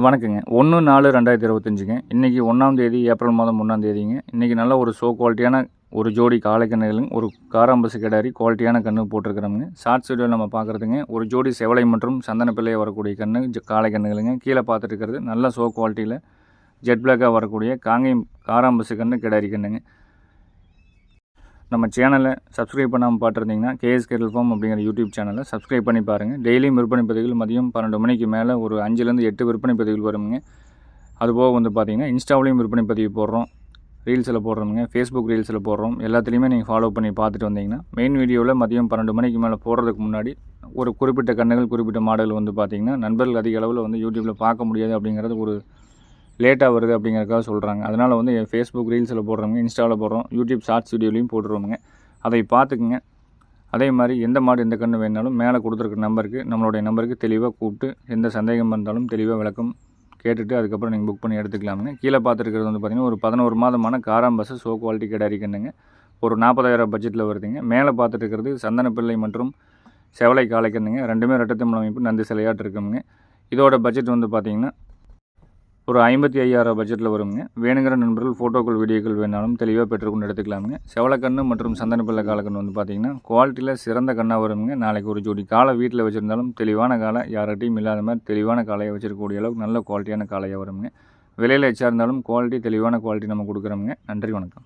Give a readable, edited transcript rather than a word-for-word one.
வணக்கங்க. 1/4/2025ங்க. இன்றைக்கி 1ஆம் தேதி ஏப்ரல் மாதம் 1ஆம் தேதிங்க. இன்றைக்கி நல்ல ஒரு குவாலிட்டியான ஒரு ஜோடி காளை கன்றுகளுங்க, ஒரு காராம்பசு கிடாரி குவாலிட்டியான கன்று போட்டிருக்கிறோமுங்க. ஷார்ட்ஸ் வீடியோவில் நம்ம பார்க்குறதுங்க ஒரு ஜோடி செவலை மற்றும் சந்தன பிள்ளை வரக்கூடிய காளை கன்றுகளுங்க. கீழே பார்த்துட்டு இருக்கிறது நல்ல குவாலிட்டியில் ஜெட் பிளாக்காக வரக்கூடிய காங்கேயம் காராம்பசு கன்று கிடாரி கன்றுங்க. நம்ம சேனலை சப்ஸ்கிரைப் பண்ணாமல் பார்த்துருந்தீங்கன்னா கேஎஸ் கேட்டல் ஃபார்ம் அப்படிங்கிற யூடியூப் சேனலை சப்ஸ்கிரைப் பண்ணி பாருங்கள். டெய்லியும் விற்பனை பதிவுகள் மதியம் 12 மணிக்கு மேலே ஒரு 5லேருந்து 8 விற்பனை பதிவுகள் வருங்க. அதுபோக பார்த்திங்கன்னா இன்ஸ்டாவிலையும் விற்பனை பதிவு போடுறோம், ரீல்ஸில் போடுறோமுங்க, ஃபேஸ்புக் ரீல்ஸில் போடுறோம். எல்லாத்துலேயுமே நீங்கள் ஃபாலோ பண்ணி பார்த்துட்டு வந்தீங்கன்னா மெயின் வீடியோவில் மதியம் 12 மணிக்கு மேலே போடுறதுக்கு முன்னாடி ஒரு குறிப்பிட்ட கன்றுகள் குறிப்பிட்ட மாடல் பார்த்திங்கன்னா நண்பர்கள் அதிக அளவில் யூடியூப்பில் பார்க்க முடியாது அப்படிங்கிறது ஒரு லேட்டாக வருது அப்படிங்கிறதுக்காக சொல்கிறாங்க. அதனால் ஃபேஸ்புக் ரீல்ஸில் போடுறோங்க, இன்ஸ்டாவில் போடுறோம், யூடியூப் ஷார்ட்ஸ் வீடியோலையும் போட்டுருவோங்க. அதை பார்த்துக்குங்க. அதே மாதிரி எந்த மாடு எந்த கன்று வேணாலும் மேலே கொடுத்துருக்க நம்பருக்கு நம்மளுடைய நம்பருக்கு தெளிவாக கூப்பிட்டு எந்த சந்தேகம் இருந்தாலும் தெளிவாக விளக்கம் கேட்டுட்டு அதுக்கப்புறம் நீங்கள் புக் பண்ணி எடுத்துக்கலாமுங்க. கீழே பார்த்துருக்கிறது பார்த்திங்கன்னா ஒரு 11 மாதமான காராம்பசு குவாலிட்டி கிடாரி கன்றுங்க. ஒரு 40,000 பட்ஜெட்டில் வருதுங்க. மேலே பார்த்துட்டு இருக்கிறது சந்தனப்பிள்ளை மற்றும் செவலை காளை கன்றுங்க. ரெண்டுமே ரெட்டத்தமிழ் அமைப்பு நந்து சிலையாட்டு இருக்குங்க. இதோட பட்ஜெட் பார்த்திங்கன்னா ஒரு 55,000 பட்ஜெட்டில் வருங்க. வேணுங்கிற நண்பர்கள் ஃபோட்டோக்கள் வீடியோக்கள் வேணாலும் தெளிவாக பெற்றுக்கொண்டு எடுத்துக்கலாமுங்க. செவலக்கன்று மற்றும் சந்தனப்பிள்ளை காலக்கன்று பார்த்திங்கன்னா குவாலிட்டியில் சிறந்த கண்ணாக வருங்க. நாளைக்கு ஒரு ஜோடி காலை வீட்டில் வச்சுருந்தாலும் தெளிவான காலை யார்கிட்டையும் இல்லாத மாதிரி தெளிவான காலையை வச்சுருக்கக்கூடிய அளவுக்கு நல்ல குவாலிட்டியான காலையாக வருங்க. விலையில் எச்சா இருந்தாலும் குவாலிட்டி தெளிவான குவாலிட்டி நம்ம கொடுக்குறோமுங்க. நன்றி, வணக்கம்.